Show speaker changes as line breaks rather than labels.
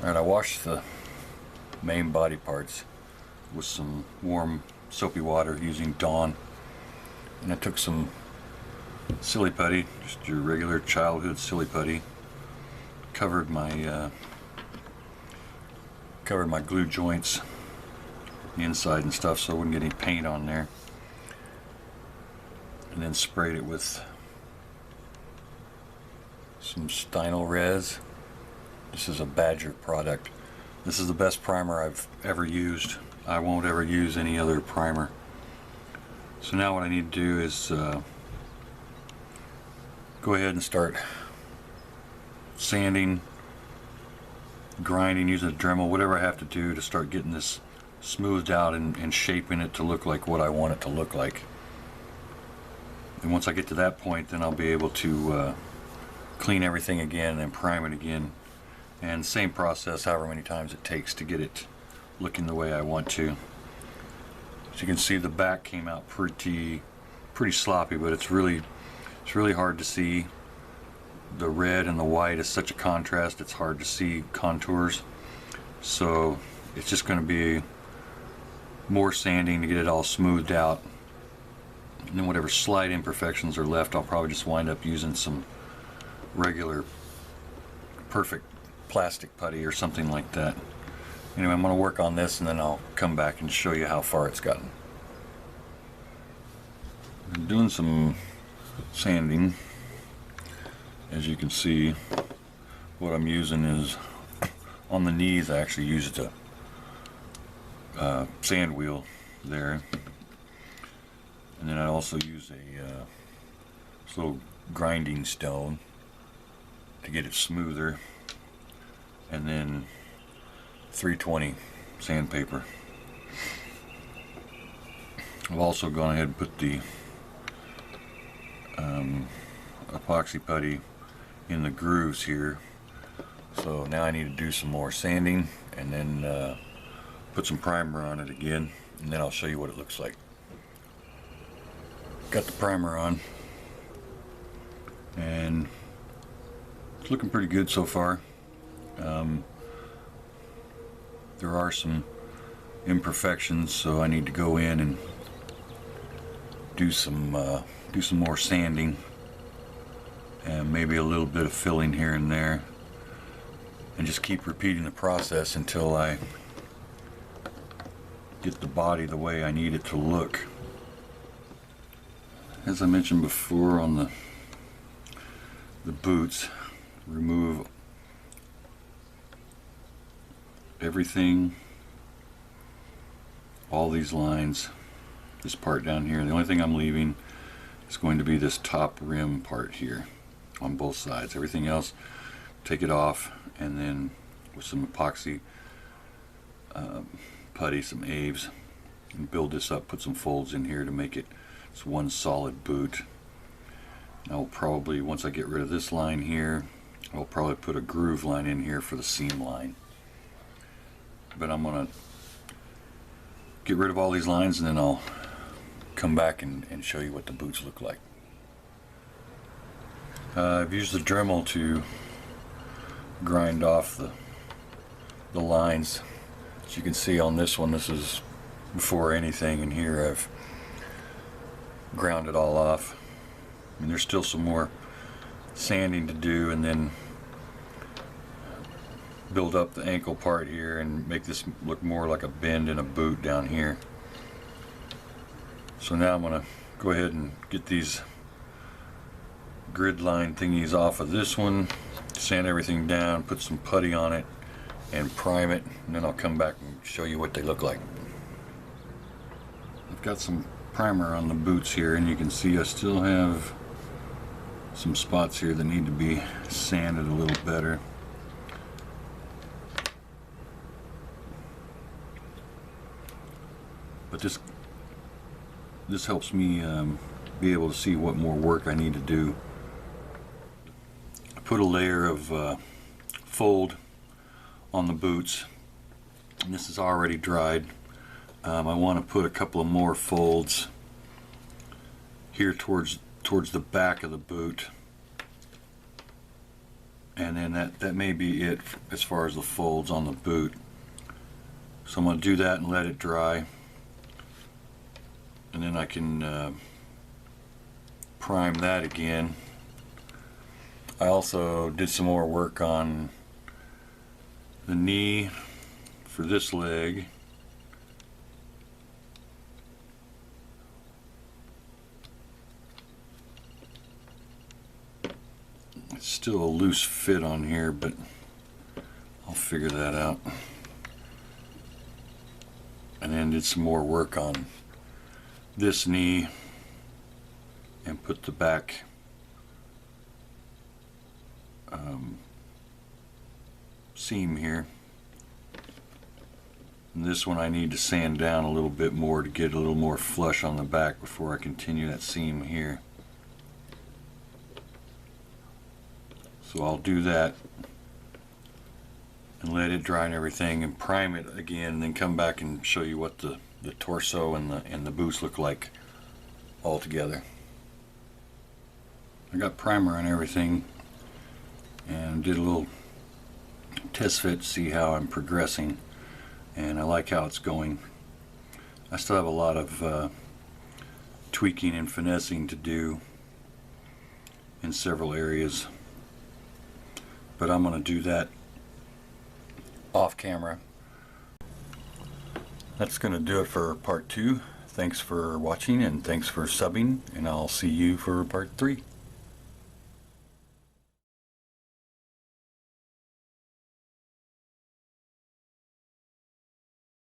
Alright, I washed the main body parts with some warm soapy water using Dawn, and I took some silly putty, just your regular childhood silly putty, covered my glue joints, the inside and stuff, so I wouldn't get any paint on there, and then sprayed it with some Stynol Res. This is a Badger product. This is the best primer I've ever used. I won't ever use any other primer. So now what I need to do is go ahead and start sanding, grinding, using a Dremel, whatever I have to do to start getting this smoothed out and shaping it to look like what I want it to look like. And once I get to that point, then I'll be able to clean everything again and prime it again. And same process however many times it takes to get it looking the way I want to. As you can see, the back came out pretty sloppy, but it's really hard to see. The red and the white is such a contrast, it's hard to see contours. So it's just going to be more sanding to get it all smoothed out. And then whatever slight imperfections are left, I'll probably just wind up using some regular perfect plastic putty or something like that. Anyway, I'm going to work on this and then I'll come back and show you how far it's gotten. I'm doing some sanding. As you can see, what I'm using is, on the knees I actually used a sand wheel there, and then I also use this little grinding stone to get it smoother, and then 320 sandpaper. I've also gone ahead and put the epoxy putty in the grooves here. So now I need to do some more sanding and then put some primer on it again, and then I'll show you what it looks like. Got the primer on and it's looking pretty good so far. There are some imperfections, so I need to go in and do some more sanding and maybe a little bit of filling here and there, and just keep repeating the process until I get the body the way I need it to look. As I mentioned before, on the boots, remove everything, all these lines, this part down here. The only thing I'm leaving is going to be this top rim part here on both sides. Everything else, take it off, and then with some epoxy putty, some Aves, and build this up, put some folds in here to make it one solid boot. I'll probably, once I get rid of this line here, I'll probably put a groove line in here for the seam line. But I'm going to get rid of all these lines and then I'll come back and show you what the boots look like. I've used the Dremel to grind off the lines. As you can see on this one, this is before anything, and here I've ground it all off. I mean, there's still some more sanding to do, and then build up the ankle part here and make this look more like a bend in a boot down here. So now I'm going to go ahead and get these grid line thingies off of this one, sand everything down, put some putty on it, and prime it, and then I'll come back and show you what they look like. I've got some primer on the boots here, and you can see I still have some spots here that need to be sanded a little better. But this helps me be able to see what more work I need to do. I put a layer of fold on the boots, and this is already dried. I want to put a couple of more folds here towards the back of the boot, And then that may be it as far as the folds on the boot. So I'm going to do that and let it dry, and then I can prime that again. I also did some more work on the knee for this leg. It's still a loose fit on here, but I'll figure that out. And then did some more work on this knee and put the back seam here. And this one I need to sand down a little bit more to get a little more flush on the back before I continue that seam here. So I'll do that and let it dry and everything, and prime it again, and then come back and show you what the torso and the boots look like all together. I got primer on everything and did a little test fit to see how I'm progressing, and I like how it's going. I still have a lot of tweaking and finessing to do in several areas, but I'm going to do that off camera. That's going to do it for part 2. Thanks for watching, and thanks for subbing, and I'll see you for part 3.